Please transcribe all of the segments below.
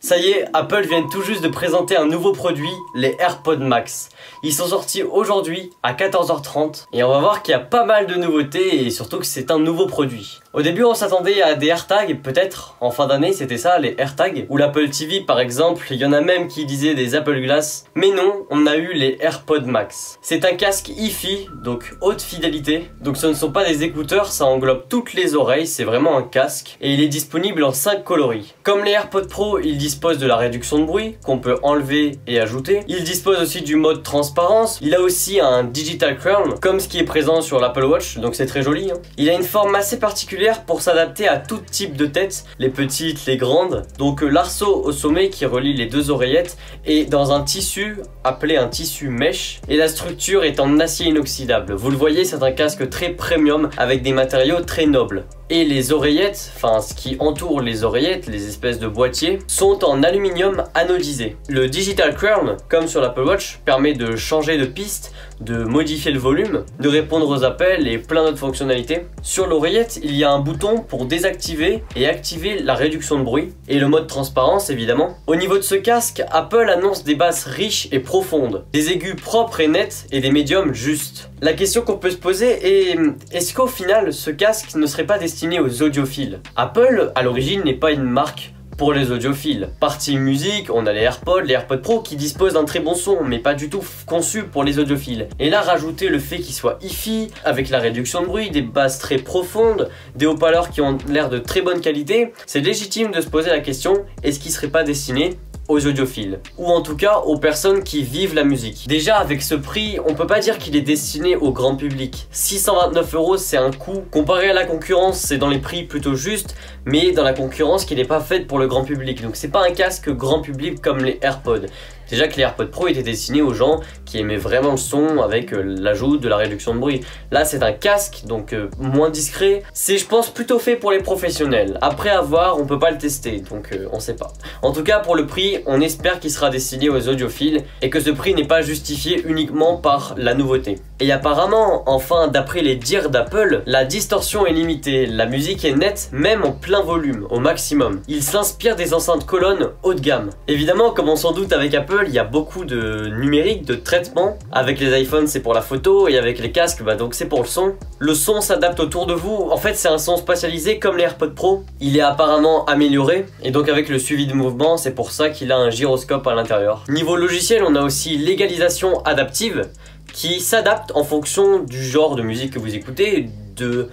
Ça y est, Apple vient tout juste de présenter un nouveau produit, les AirPods Max. Ils sont sortis aujourd'hui à 14h30 et on va voir qu'il y a pas mal de nouveautés et surtout que c'est un nouveau produit. Au début on s'attendait à des AirTags, peut-être en fin d'année c'était ça, les AirTags, ou l'Apple TV par exemple, il y en a même qui disaient des Apple Glass, mais non, on a eu les AirPods Max. C'est un casque hi-fi, donc haute fidélité, donc ce ne sont pas des écouteurs, ça englobe toutes les oreilles, c'est vraiment un casque, et il est disponible en 5 coloris. Comme les AirPods Pro, il dispose de la réduction de bruit, qu'on peut enlever et ajouter, il dispose aussi du mode transparence, il a aussi un Digital Crown, comme ce qui est présent sur l'Apple Watch, donc c'est très joli. Il a une forme assez particulière pour s'adapter à tout type de tête, les petites, les grandes, donc l'arceau au sommet qui relie les deux oreillettes est dans un tissu appelé un tissu mesh, et la structure est en acier inoxydable. Vous le voyez, c'est un casque très premium avec des matériaux très nobles. Et les oreillettes, enfin ce qui entoure les oreillettes, les espèces de boîtiers, sont en aluminium anodisé. Le Digital Crown, comme sur l'Apple Watch, permet de changer de piste, de modifier le volume, de répondre aux appels et plein d'autres fonctionnalités. Sur l'oreillette, il y a un bouton pour désactiver et activer la réduction de bruit et le mode transparence évidemment. Au niveau de ce casque, Apple annonce des basses riches et profondes, des aigus propres et nets et des médiums justes. La question qu'on peut se poser est, est-ce qu'au final ce casque ne serait pas destiné aux audiophiles? Apple à l'origine n'est pas une marque pour les audiophiles. Partie musique, on a les AirPods Pro qui disposent d'un très bon son, mais pas du tout conçus pour les audiophiles. Et là, rajouter le fait qu'ils soient hi-fi, avec la réduction de bruit, des basses très profondes, des haut-parleurs qui ont l'air de très bonne qualité, c'est légitime de se poser la question, est-ce qu'ils seraient pas destinés aux audiophiles, ou en tout cas aux personnes qui vivent la musique. Déjà avec ce prix, on peut pas dire qu'il est destiné au grand public. 629 € c'est un coût, comparé à la concurrence c'est dans les prix plutôt justes, mais dans la concurrence qui n'est pas faite pour le grand public, donc c'est pas un casque grand public comme les AirPods. Déjà que les AirPods Pro étaient destinés aux gens qui aimaient vraiment le son avec l'ajout de la réduction de bruit. Là c'est un casque donc moins discret. C'est je pense plutôt fait pour les professionnels. Après avoir, on peut pas le tester donc on sait pas. En tout cas pour le prix, on espère qu'il sera destiné aux audiophiles et que ce prix n'est pas justifié uniquement par la nouveauté. Et apparemment, enfin d'après les dires d'Apple, la distorsion est limitée, la musique est nette même en plein volume, au maximum. Il s'inspire des enceintes colonnes haut de gamme. Évidemment, comme on s'en doute avec Apple, il y a beaucoup de numérique, de traitement. Avec les iPhones c'est pour la photo et avec les casques donc c'est pour le son. Le son s'adapte autour de vous, en fait c'est un son spatialisé comme les AirPods Pro. Il est apparemment amélioré et donc avec le suivi de mouvement, c'est pour ça qu'il a un gyroscope à l'intérieur. Niveau logiciel, on a aussi l'égalisation adaptive qui s'adapte en fonction du genre de musique que vous écoutez, de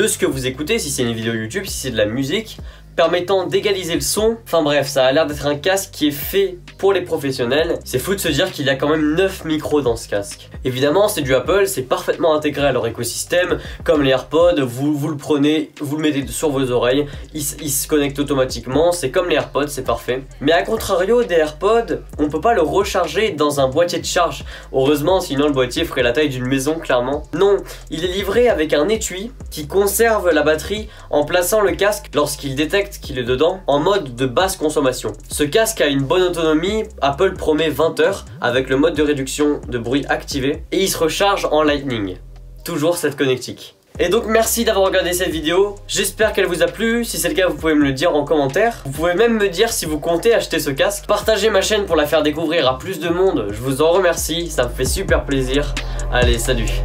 ce que vous écoutez, si c'est une vidéo YouTube, si c'est de la musique, permettant d'égaliser le son. Enfin bref, ça a l'air d'être un casque qui est fait pour les professionnels. C'est fou de se dire qu'il y a quand même 9 micros dans ce casque. Évidemment, c'est du Apple, c'est parfaitement intégré à leur écosystème. Comme les AirPods, vous le prenez, vous le mettez sur vos oreilles, il se connecte automatiquement. C'est comme les AirPods, c'est parfait. Mais à contrario des AirPods, on peut pas le recharger dans un boîtier de charge. Heureusement, sinon le boîtier ferait la taille d'une maison, clairement. Non, il est livré avec un étui qui conserve la batterie en plaçant le casque lorsqu'il détecte qu'il est dedans en mode de basse consommation. Ce casque a une bonne autonomie, Apple promet 20 heures avec le mode de réduction de bruit activé et il se recharge en Lightning. Toujours cette connectique. Et donc merci d'avoir regardé cette vidéo, j'espère qu'elle vous a plu, si c'est le cas vous pouvez me le dire en commentaire. Vous pouvez même me dire si vous comptez acheter ce casque. Partagez ma chaîne pour la faire découvrir à plus de monde, je vous en remercie, ça me fait super plaisir. Allez, salut.